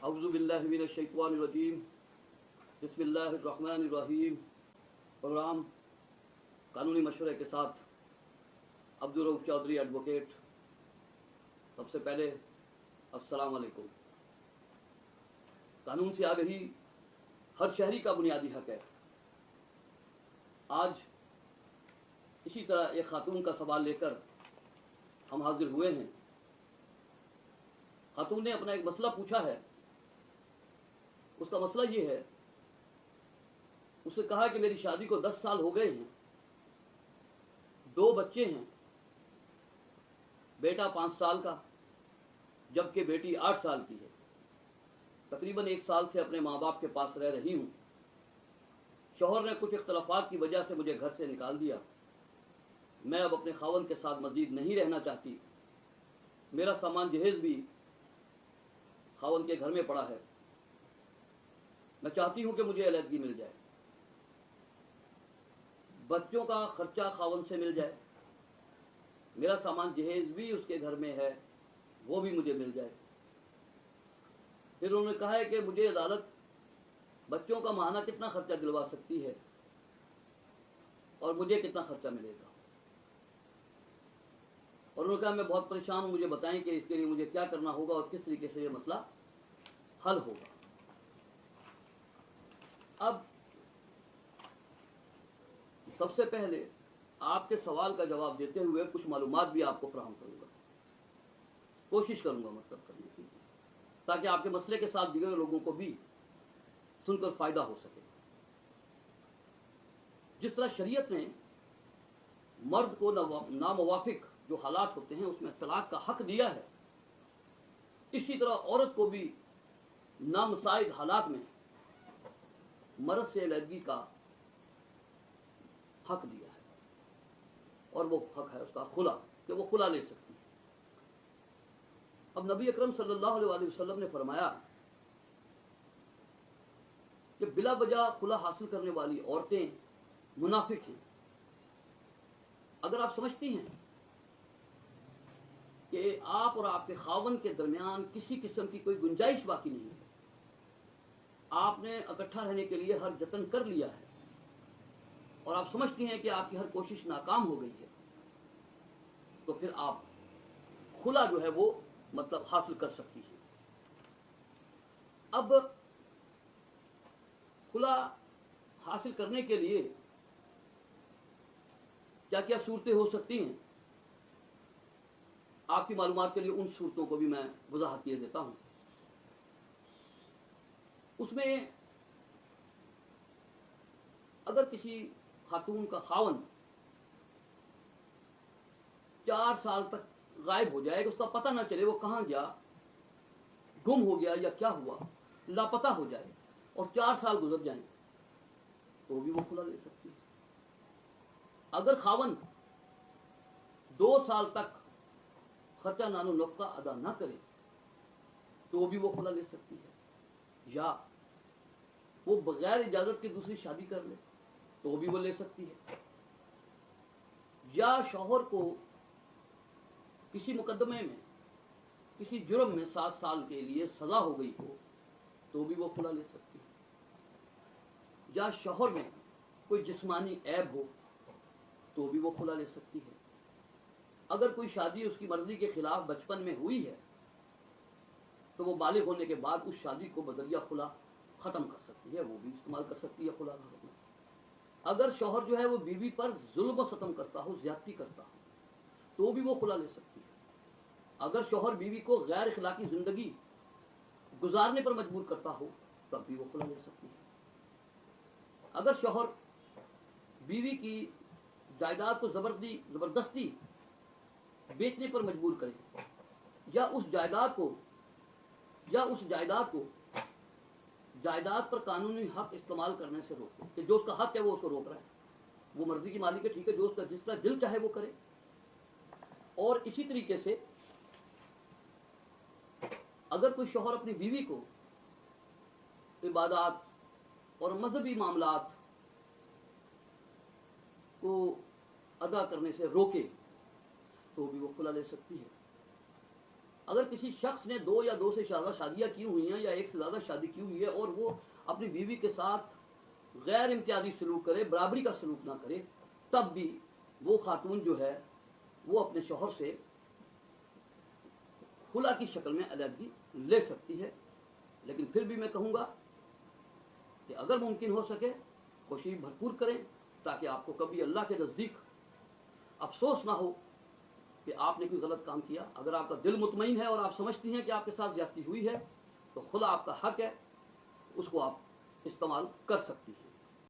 اعوذ باللہ من الشیطان الرجیم بسم اللہ الرحمن الرحیم۔ پروگرام قانونی مشورے کے ساتھ عبدالرؤف چودھری ایڈوکیٹ۔ سب سے پہلے السلام علیکم۔ قانون سے آگہی ہر شہری کا بنیادی حق ہے۔ آج اسی طرح ایک خاتون کا سوال لے کر ہم حاضر ہوئے ہیں۔ خاتون نے اپنا ایک مسئلہ پوچھا ہے۔ اس کا مسئلہ یہ ہے، اس نے کہا کہ میری شادی کو 10 سال ہو گئے ہیں، 2 بچے ہیں، بیٹا 5 سال کا جبکہ بیٹی 8 سال کی ہے۔ تقریباً 1 سال سے اپنے ماں باپ کے پاس رہ رہی ہوں۔ شوہر نے کچھ اختلافات کی وجہ سے مجھے گھر سے نکال دیا۔ میں اب اپنے خاوند کے ساتھ مزید نہیں رہنا چاہتی۔ میرا سامان جہیز بھی خاوند کے گھر میں پڑا ہے۔ میں چاہتی ہوں کہ مجھے علیحدگی مل جائے، بچوں کا خرچہ خاوند سے مل جائے، میرا سامان جہیز بھی اس کے گھر میں ہے، وہ بھی مجھے مل جائے۔ پھر انہوں نے کہا ہے کہ مجھے عدالت بچوں کا ماہانہ کتنا خرچہ دلوا سکتی ہے اور مجھے کتنا خرچہ ملے گا۔ اور انہوں نے کہا میں بہت پریشان ہوں، مجھے بتائیں کہ اس کے لیے مجھے کیا کرنا ہوگا اور کس طریقے سے یہ مسئلہ حل ہوگا۔ اب سب سے پہلے آپ کے سوال کا جواب دیتے ہوئے کچھ معلومات بھی آپ کو فراہم کروں گا، کوشش کروں گا مطلب کرنے کی، تاکہ آپ کے مسئلے کے ساتھ دیگر لوگوں کو بھی سن کر فائدہ ہو سکے۔ جس طرح شریعت نے مرد کو ناموافق جو حالات ہوتے ہیں اس میں طلاق کا حق دیا ہے، اسی طرح عورت کو بھی نامساعد حالات میں مرد سے علیحدگی کا حق دیا ہے، اور وہ حق ہے اس کا خلا، کہ وہ خلا لے سکتی ہے۔ اب نبی اکرم صلی اللہ علیہ وسلم نے فرمایا کہ بلا وجہ خلا حاصل کرنے والی عورتیں منافق ہیں۔ اگر آپ سمجھتی ہیں کہ آپ اور آپ کے خاوند کے درمیان کسی قسم کی کوئی گنجائش باقی نہیں ہے، آپ نے اکٹھا رہنے کے لیے ہر جتن کر لیا ہے، اور آپ سمجھتی ہیں کہ آپ کی ہر کوشش ناکام ہو گئی ہے، تو پھر آپ خلا جو ہے وہ مطلب حاصل کر سکتی ہیں۔ اب خلا حاصل کرنے کے لیے کیا کیا صورتیں ہو سکتی ہیں، آپ کی معلومات کے لیے ان صورتوں کو بھی میں وضاحت کیے دیتا ہوں۔ اس میں اگر کسی خاتون کا خاوند 4 سال تک غائب ہو جائے، اس کا پتہ نہ چلے وہ کہاں گیا، گم ہو گیا یا کیا ہوا، لاپتہ ہو جائے، اور 4 سال گزر جائیں، تو بھی وہ خلا لے سکتی ہے۔ اگر خاوند 2 سال تک خرچہ نان و نفقہ ادا نہ کرے تو بھی وہ خلا لے سکتی ہے، یا وہ بغیر اجازت کے دوسری شادی کر لے تو بھی وہ لے سکتی ہے، یا شوہر کو کسی مقدمے میں کسی جرم میں 7 سال کے لیے سزا ہو گئی ہو تو بھی وہ خلا لے سکتی ہے، یا شوہر میں کوئی جسمانی عیب ہو تو بھی وہ خلا لے سکتی ہے۔ اگر کوئی شادی اس کی مرضی کے خلاف بچپن میں ہوئی ہے تو وہ بالغ ہونے کے بعد اس شادی کو بذریعہ خلا ختم کر سکتی ہے، وہ بھی استعمال کر سکتی ہے خلا کا حکم۔ اگر شوہر جو ہے وہ بیوی پر ظلم و ستم کرتا ہو، زیادتی کرتا ہو، تو بھی وہ خلا لے سکتی ہے۔ اگر شوہر بیوی کو غیر اخلاقی زندگی گزارنے پر مجبور کرتا ہو تب بھی وہ خلا لے سکتی ہے۔ اگر شوہر بیوی کی جائیداد کو زبردستی بیچنے پر مجبور کرے، یا اس جائیداد پر قانونی حق استعمال کرنے سے روکے، کہ جو اس کا حق ہے وہ اس کو روک رہا ہے، وہ مرضی کی مالک ہے، ٹھیک ہے، جو اس کا جس کا دل چاہے وہ کرے۔ اور اسی طریقے سے اگر کوئی شوہر اپنی بیوی کو عبادات اور مذہبی معاملات کو ادا کرنے سے روکے تو بھی وہ خلا لے سکتی ہے۔ اگر کسی شخص نے 2 یا 2 سے زیادہ شادیاں کی ہوئی ہیں یا 1 سے زیادہ شادی کی ہوئی ہے اور وہ اپنی بیوی کے ساتھ غیر امتیازی سلوک کرے، برابری کا سلوک نہ کرے، تب بھی وہ خاتون جو ہے وہ اپنے شوہر سے خلا کی شکل میں علیحدگی لے سکتی ہے. لیکن پھر بھی میں کہوں گا کہ اگر ممکن ہو سکے کوشش بھرپور کریں تاکہ آپ کو کبھی اللہ کے نزدیک افسوس نہ ہو کہ آپ نے کوئی غلط کام کیا. اگر آپ کا دل مطمئن ہے اور آپ سمجھتی ہیں کہ آپ کے ساتھ زیادتی ہوئی ہے تو خلا آپ کا حق ہے، اس کو آپ استعمال کر سکتی ہیں.